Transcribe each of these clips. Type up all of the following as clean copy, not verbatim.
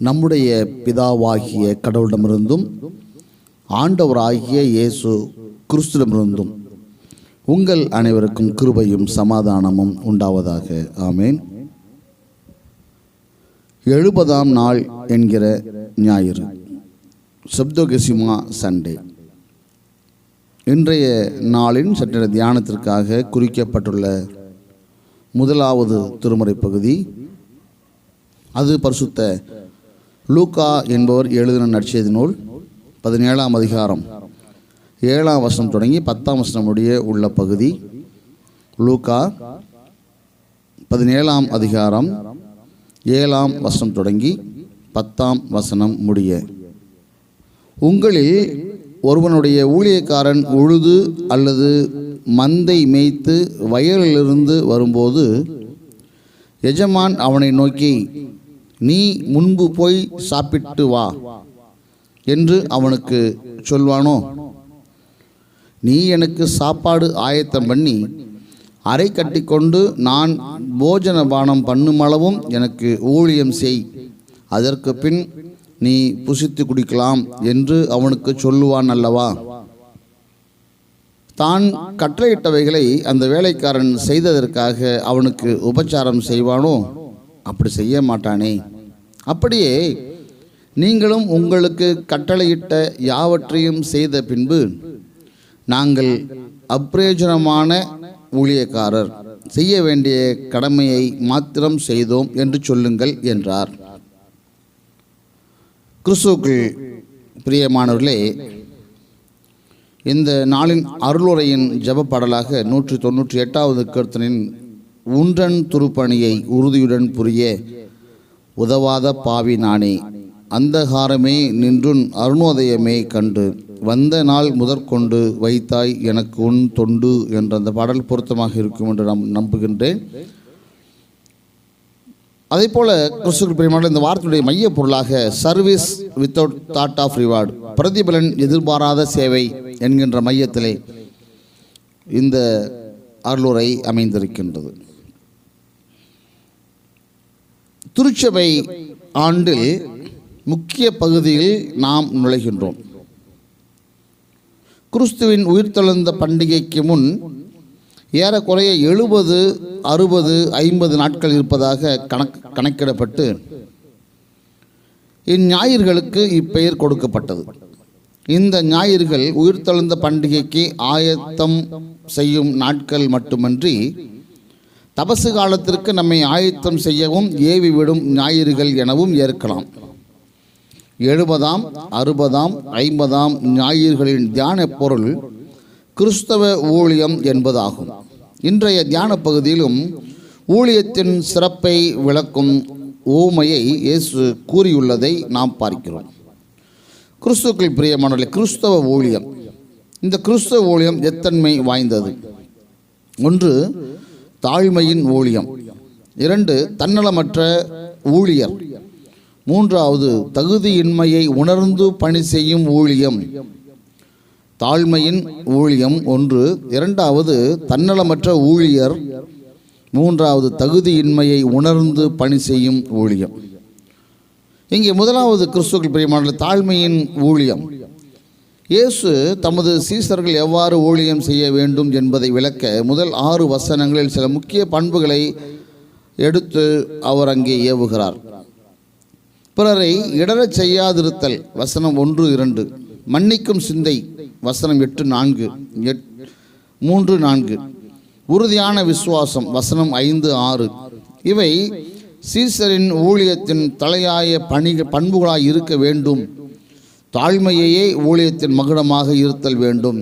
நம்முடைய பிதாவாகிய கடவுளிடமிருந்தும் ஆண்டவராகிய இயேசு கிறிஸ்துவிடமிருந்தும் உங்கள் அனைவருக்கும் கிருபையும் சமாதானமும் உண்டாவதாக. ஆமேன். 70ஆம் நாள் என்கிற ஞாயிறு, சப்தோகசிமா சண்டே. இன்றைய நாளின் சற்ற தியானத்திற்காக குறிக்கப்பட்டுள்ள முதலாவது திருமுறை பகுதி, அது பரிசுத்த லூக்கா என்பவர் எழுதின நற்செய்தி நூல் 17ஆம் அதிகாரம் 7ஆம் வசனம் தொடங்கி 10ஆம் வசனம் முடிய உள்ள பகுதி. லூக்கா 17ஆம் அதிகாரம் 7ஆம் வசனம் தொடங்கி 10ஆம் வசனம் முடிய. உங்களில் ஒருவனுடைய ஊழியக்காரன் உழுது அல்லது மந்தை மேய்த்து வயலிலிருந்து வரும்போது எஜமான் அவனை நோக்கி, நீ முன்பு போய் சாப்பிட்டு வா என்று அவனுக்கு சொல்வானோ? நீ எனக்கு சாப்பாடு ஆயத்தம் பண்ணி அறை கட்டி கொண்டு நான் போஜன பானம் பண்ணுமளவும் எனக்கு ஊழியம் செய், அதற்கு பின் நீ புசித்து குடிக்கலாம் என்று அவனுக்கு சொல்லுவான் அல்லவா? தான் கட்டளையிட்டவைகளை அந்த வேலைக்காரன் செய்ததற்காக அவனுக்கு உபச்சாரம் செய்வானோ? அப்படி செய்ய மாட்டானே. அப்படியே நீங்களும் உங்களுக்கு கட்டளையிட்ட யாவற்றையும் செய்த பின்பு, நாங்கள் அப்பிரயோஜனமான ஊழியக்காரர், செய்ய வேண்டிய கடமையை மாத்திரம் செய்தோம் என்று சொல்லுங்கள் என்றார். கிறிஸ்துவுக்குள் பிரியமானவர்களே, இந்த நாளின் அருளுரையின் ஜெபப்பாடலாக 198வது கீர்த்தனின் உன்றன் துருப்பணியை உறுதியுடன் புரிய உதவாத பாவி நானே, அந்தகாரமே நின்றுன் அருணோதயமே கண்டு வந்த நாள் முதற்கொண்டு வைத்தாய் எனக்கு உன் தொண்டு என்ற அந்த பாடல் பொருத்தமாக இருக்கும் என்று நாம் நம்புகின்றேன். அதே போல கிறிஸ்துவுக்குள் பிரியமான இந்த வார்த்தையுடைய மைய பொருளாக service without thought of reward, பிரதிபலன் எதிர்பாராத சேவை என்கின்ற மையத்திலே இந்த அருளுரை அமைந்திருக்கின்றது. திருச்சபை ஆண்டில் முக்கிய பகுதியில் நாம் நுழைகின்றோம். கிறிஸ்துவின் உயிர்த்தெழுந்த பண்டிகைக்கு முன் ஏறக்குறைய 70, 60, 50 நாட்கள் இருப்பதாக கணக்கிடப்பட்டு இந்ஞாயிர்களுக்கு இப்பெயர் கொடுக்கப்பட்டது. இந்த ஞாயிறுகள் உயிர்த்தெழுந்த பண்டிகைக்கு ஆயத்தம் செய்யும் நாட்கள் மட்டுமன்றி தபசு காலத்திற்கு நம்மை ஆயத்தம் செய்யவும் ஏவி விடும் ஞாயிறுகள் எனவும் ஏற்கலாம். 70ஆம், 60ஆம், 50ஆம் ஞாயிறுகளின் தியான பொருள் கிறிஸ்தவ ஊழியம் என்பதாகும். இன்றைய தியான பகுதியிலும் ஊழியத்தின் சிறப்பை விளக்கும் ஓமையை இயேசு கூறியுள்ளதை நாம் பார்க்கிறோம். கிறிஸ்துவுக்குள் பிரியமானவர்களே, கிறிஸ்தவ ஊழியம், இந்த கிறிஸ்தவ ஊழியம் எத்தன்மை வாய்ந்தது. 1, தாழ்மையின் ஊழியம். 2, தன்னலமற்ற ஊழியர். 3வது, தகுதியின்மையை உணர்ந்து பணி செய்யும் ஊழியம். தாழ்மையின் ஊழியம் 1, 2வது தன்னலமற்ற ஊழியர், 3வது தகுதியின்மையை உணர்ந்து பணி செய்யும் ஊழியம். இங்கே முதலாவது கிறிஸ்துவுக்குள் பிரியமான தாழ்மையின் ஊழியம். இயேசு தமது சீசர்கள் எவ்வாறு ஊழியம் செய்ய வேண்டும் என்பதை விளக்க முதல் 6 வசனங்களில் சில முக்கிய பண்புகளை எடுத்து அவர் அங்கே ஏவுகிறார். பிறரை இடரச் செய்யாதிருத்தல், வசனம் 1, 2. மன்னிக்கும் சிந்தை, வசனம் 8, 4, 3, 4. உறுதியான விசுவாசம், வசனம் 5, 6. இவை சீசரின் ஊழியத்தின் தலையாய பண்புகளாய் இருக்க வேண்டும். தாழ்மையையே ஊழியத்தின் மகுடமாக இருத்தல் வேண்டும்.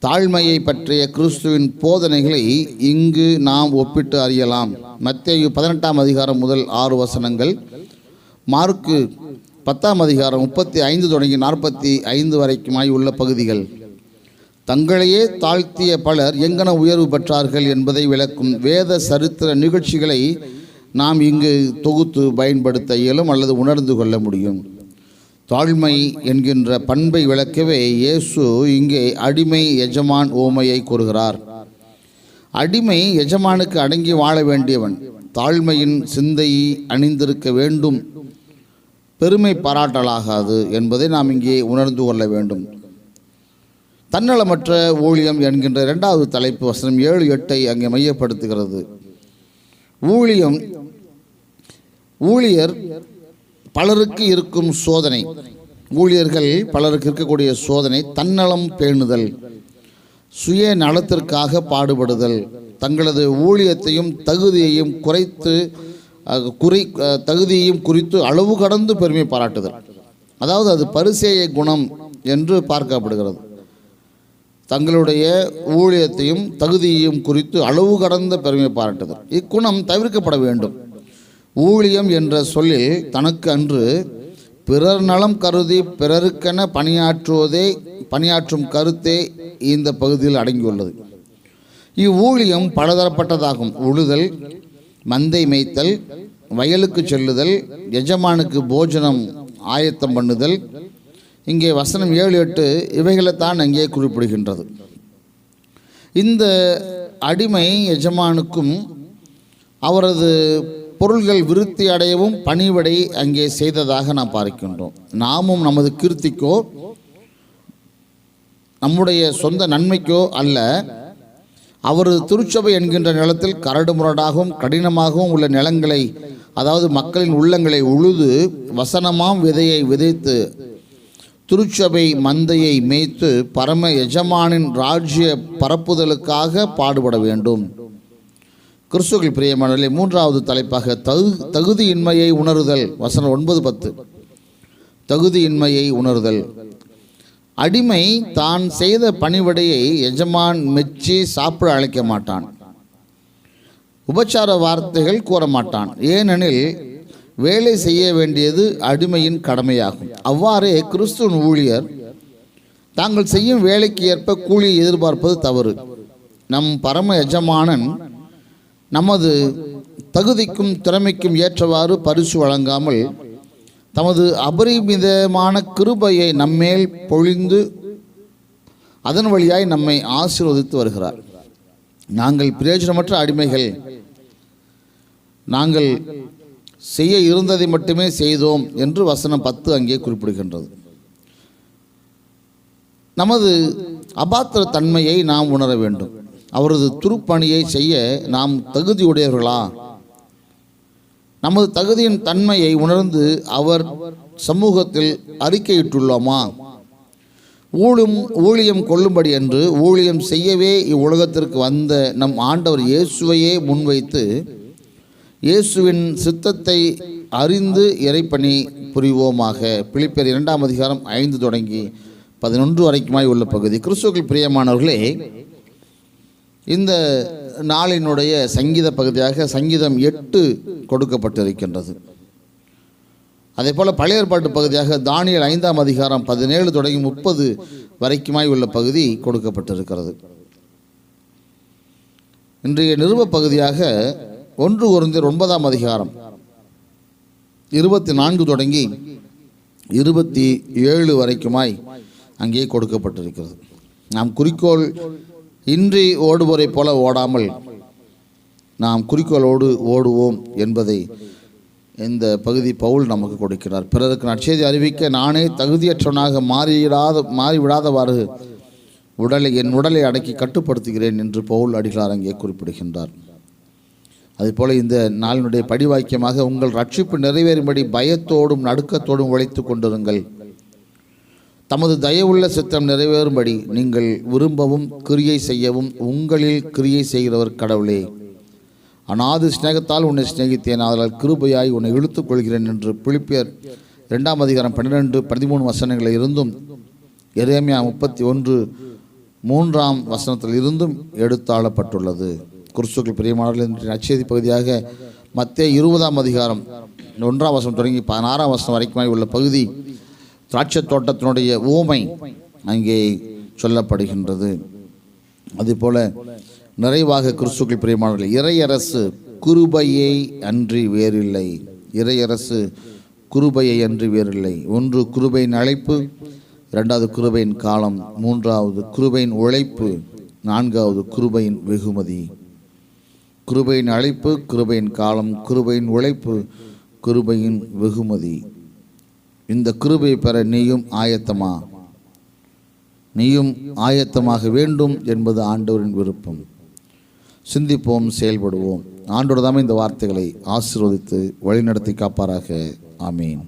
தாழ்மையை பற்றிய கிறிஸ்துவின் போதனைகளை இங்கு நாம் ஒப்பிட்டு அறியலாம். மத்தேயு 18ஆம் அதிகாரம் முதல் 6 வசனங்கள், மார்க்கு 10ஆம் அதிகாரம் 35 தொடங்கி 45 வரைக்குமாய் உள்ள பகுதிகள். தங்களையே தாழ்த்திய பலர் எங்கன உயர்வு பெற்றார்கள் என்பதை விளக்கும் வேத சரித்திர நிகழ்ச்சிகளை நாம் இங்கு தொகுத்து பயன்படுத்த இயலும் அல்லது உணர்ந்து கொள்ள முடியும். தாழ்மை என்கின்ற பண்பை விளக்கவே இயேசு இங்கே அடிமை எஜமான் ஓமையை கூறுகிறார். அடிமை எஜமானுக்கு அடங்கி வாழ வேண்டியவன். தாழ்மையின் சிந்தையை அணிந்திருக்க வேண்டும் பெருமை பாராட்டலாகாது என்பதை நாம் இங்கே உணர்ந்து கொள்ள வேண்டும். தன்னலமற்ற ஊழியம் என்கின்ற 2வது தலைப்பு வசனம் 7-8 அங்கே மையப்படுத்துகிறது. ஊழியர் பலருக்கு இருக்கும் சோதனை, ஊழியர்கள் பலருக்கு இருக்கக்கூடிய சோதனை தன்னலம் பேணுதல், சுய நலத்திற்காக பாடுபடுதல், தங்களது ஊழியத்தையும் தகுதியையும் குறித்து அளவு கடந்து பெருமை பாராட்டுதல். அதாவது அது பரிசேய குணம் என்று பார்க்கப்படுகிறது. தங்களுடைய ஊழியத்தையும் தகுதியையும் குறித்து அளவு கடந்த பெருமை பாராட்டுதல். இக்குணம் தவிர்க்கப்பட வேண்டும். ஊழியம் என்ற சொல்லில் தனக்கு அன்று பிறர் நலம் கருதி பிறருக்கென பணியாற்றும் கருத்தே இந்த பகுதியில் அடங்கியுள்ளது. இவ்வூழியம் பலதரப்பட்டதாகும். உழுதல், மந்தை மேய்த்தல், வயலுக்கு செல்லுதல், எஜமானுக்கு போஜனம் ஆயத்தம் பண்ணுதல். இங்கே வசனம் 7-8 இவைகளைத்தான் அங்கே குறிப்பிடுகின்றது. இந்த அடிமை எஜமானுக்கும் அவரது பொருள்கள் விருத்தி அடையவும் பணிவிடை அங்கே செய்ததாக நாம் பார்க்கின்றோம். நாமும் நமது கீர்த்திக்கோ நம்முடைய சொந்த நன்மைக்கோ அல்ல, அவரது திருச்சபை என்கின்ற நிலத்தில் கரடுமுரடாகவும் கடினமாகவும் உள்ள நிலங்களை, அதாவது மக்களின் உள்ளங்களை உழுது வசனமாம் விதையை விதைத்து திருச்சபை மந்தையை மேய்த்து பரம எஜமானின் ராஜ்ய பரப்புதலுக்காக பாடுபட வேண்டும். கிறிஸ்துவில் பிரியமானவர்களே, 3வது தலைப்பாக தகுதியின்மையை உணருதல். வசனம் 9-10. தகுதியின்மையை உணருதல். அடிமை தான் செய்த பணிவிடையை எஜமான் மெச்சி சாப்பிட அழைக்க மாட்டான், உபச்சார வார்த்தைகள் கூற மாட்டான். ஏனெனில் வேலை செய்ய வேண்டியது அடிமையின் கடமையாகும். அவ்வாறே கிறிஸ்துவின் ஊழியர் தாங்கள் செய்யும் வேலைக்கு ஏற்ப கூலியை எதிர்பார்ப்பது தவறு. நம் பரம எஜமானன் நமது தகுதிக்கும் திறமைக்கும் ஏற்றவாறு பரிசு வழங்காமல் தமது அபரிமிதமான கிருபையை நம்மேல் பொழிந்து அதன் வழியாய் நம்மை ஆசீர்வதித்து வருகிறார். நாங்கள் பிரயோஜனமற்ற அடிமைகள், நாங்கள் செய்ய இருந்ததை மட்டுமே செய்தோம் என்று வசனம் 10 அங்கே குறிப்பிடுகின்றது. நமது அபாத்திர தன்மையை நாம் உணர வேண்டும். அவரது துருப்பணியை செய்ய நாம் தகுதியுடையவர்களா? நமது தகுதியின் தன்மையை உணர்ந்து அவர் சமூகத்தில் அறிக்கையிட்டுள்ளோமா? ஊழியம் கொள்ளும்படி என்று ஊழியம் செய்யவே இவ்வுலகத்திற்கு வந்த நம் ஆண்டவர் இயேசுவையே முன்வைத்து இயேசுவின் சித்தத்தை அறிந்து இறைப்பணி புரிவோமாக. பிலிப்பியர் 2ஆம் அதிகாரம் 5 தொடங்கி 11 வரைக்குமாய் உள்ள பகுதி. கிறிஸ்துவுக்குள் பிரியமானவர்களே, இந்த நாளினுடைய சங்கீத பகுதியாக சங்கீதம் 8 கொடுக்கப்பட்டிருக்கின்றது. அதே போல பழைய ஏற்பாட்டு பகுதியாக தானியேல் 5ஆம் அதிகாரம் 17 தொடங்கி 30 வரைக்குமாய் உள்ள பகுதி கொடுக்கப்பட்டிருக்கிறது. இன்றைய நிருப பகுதியாக 1 கொரிந்தியர் 9ஆம் அதிகாரம் 24 தொடங்கி 27 வரைக்குமாய் அங்கே கொடுக்கப்பட்டிருக்கிறது. நாம் குறிக்கோள் இன்றி ஓடுவோரை போல ஓடாமல் நாம் குறிக்கோளோடு ஓடுவோம் என்பதை இந்த பகுதி பவுல் நமக்கு கொடுக்கிறார். பிறருக்கு நற்செய்தி அறிவிக்க நானே தகுதியற்றவனாக மாறிவிடாதவாறு என் உடலை அடக்கி கட்டுப்படுத்துகிறேன் என்று பவுல் அடிகளார் அங்கே குறிப்பிடுகின்றார். அதுபோல இந்த நாளினுடைய படிவாக்கியமாக உங்கள் ரட்சிப்பு நிறைவேறும்படி பயத்தோடும் நடுக்கத்தோடும் உழைத்து கொண்டிருங்கள். தமது தயவுள்ள சித்தம் நிறைவேறும்படி நீங்கள் விரும்பவும் கிரியை செய்யவும் உங்களில் கிரியை செய்கிறவர் கடவுளே. அநாது சிநேகத்தால் உன்னை சிநேகித்தேன், அதனால் கிருபையாய் உன்னை இழுத்துக் கொள்கிறேன் என்று பிலிப்பியர் 2ஆம் அதிகாரம் 12-13 வசனங்களில் இருந்தும் எரேமியா 31:3 வசனத்தில் இருந்தும் எடுத்தாளப்பட்டுள்ளது. கிறிஸ்துவுக்குள் பிரியமானவர்களே, இன்றைய நற்செய்தி பகுதியாக மத்தேயு 20ஆம் அதிகாரம் 1ஆம் வசனம் தொடங்கி 16ஆம் வசனம் வரைக்குமாய் உள்ள பகுதி திராட்சை தோட்டத்தினுடைய ஊமை அங்கே சொல்லப்படுகின்றது. அதுபோல நிறைவாக கிறிஸ்துவுக்குள் பிரியமானவர்களே, இறையரசு கிருபையை அன்றி வேறில்லை. இறையரசு கிருபையை அன்றி வேறில்லை. 1 கிருபையின் அழைப்பு, 2வது கிருபையின் காலம், 3வது கிருபையின் உழைப்பு, 4வது கிருபையின் வெகுமதி. கிருபையின் அழைப்பு, கிருபையின் காலம், கிருபையின் உழைப்பு, கிருபையின் வெகுமதி. இந்த கிருபையை பெற நீயும் ஆயத்தமாக வேண்டும் என்பது ஆண்டவரின் விருப்பம். சிந்திப்போம், செயல்படுவோம். ஆண்டவர் தாமே இந்த வார்த்தைகளை ஆசீர்வதித்து வழிநடத்தி காப்பாராக. ஆமீன்.